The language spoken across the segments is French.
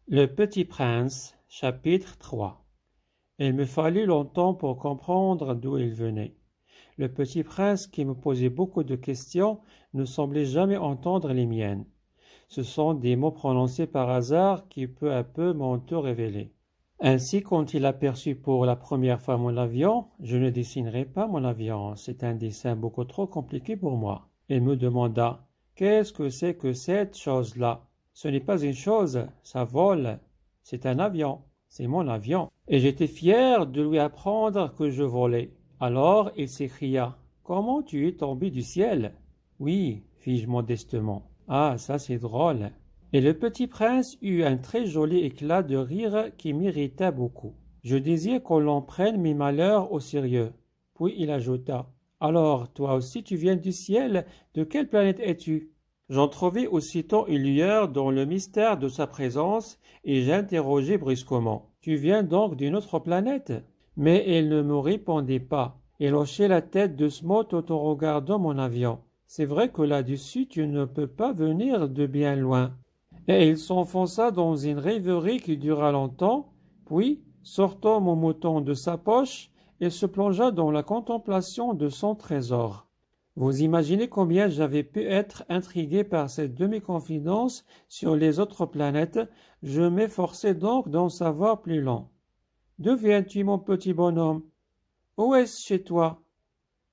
Le Petit Prince, chapitre 3. Il me fallut longtemps pour comprendre d'où il venait. Le Petit Prince, qui me posait beaucoup de questions, ne semblait jamais entendre les miennes. Ce sont des mots prononcés par hasard qui peu à peu m'ont tout révélé. Ainsi, quand il aperçut pour la première fois mon avion, je ne dessinerai pas mon avion, c'est un dessin beaucoup trop compliqué pour moi. Il me demanda: qu'est-ce que c'est que cette chose-là? Ce n'est pas une chose, ça vole. C'est un avion, c'est mon avion. Et j'étais fier de lui apprendre que je volais. Alors il s'écria: comment tu es tombé du ciel? Oui, fis-je modestement. Ah, ça c'est drôle. Et le petit prince eut un très joli éclat de rire qui m'irrita beaucoup. Je désire qu'on l'on prenne mes malheurs au sérieux. Puis il ajouta: alors, toi aussi tu viens du ciel, de quelle planète es-tu? J'entrouvai aussitôt une lueur dans le mystère de sa présence, et j'interrogeai brusquement: tu viens donc d'une autre planète? Mais il ne me répondait pas. Il hochait la tête doucement tout en regardant mon avion. C'est vrai que là-dessus tu ne peux pas venir de bien loin. Et il s'enfonça dans une rêverie qui dura longtemps, puis, sortant mon mouton de sa poche, il se plongea dans la contemplation de son trésor. Vous imaginez combien j'avais pu être intrigué par cette demi-confidence sur les autres planètes. Je m'efforçais donc d'en savoir plus long. D'où viens-tu, mon petit bonhomme? Où est-ce chez toi?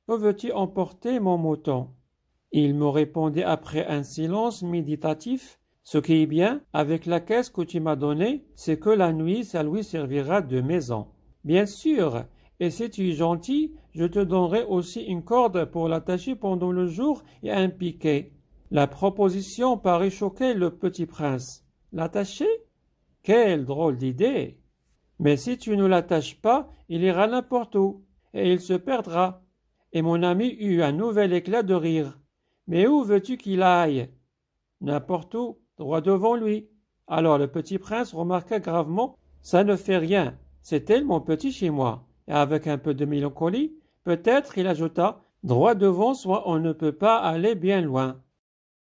Où veux-tu emporter mon mouton? Il me répondit après un silence méditatif: ce qui est bien avec la caisse que tu m'as donnée, c'est que la nuit ça lui servira de maison. Bien sûr, et si tu es gentil, je te donnerai aussi une corde pour l'attacher pendant le jour et un piquet. La proposition parut choquer le petit prince. L'attacher? Quelle drôle d'idée! Mais si tu ne l'attaches pas, il ira n'importe où, et il se perdra. Et mon ami eut un nouvel éclat de rire. Mais où veux-tu qu'il aille? N'importe où, droit devant lui. Alors le petit prince remarqua gravement: ça ne fait rien, c'est elle mon petit chez moi. Et avec un peu de mélancolie, peut-être il ajouta: droit devant, soit on ne peut pas aller bien loin.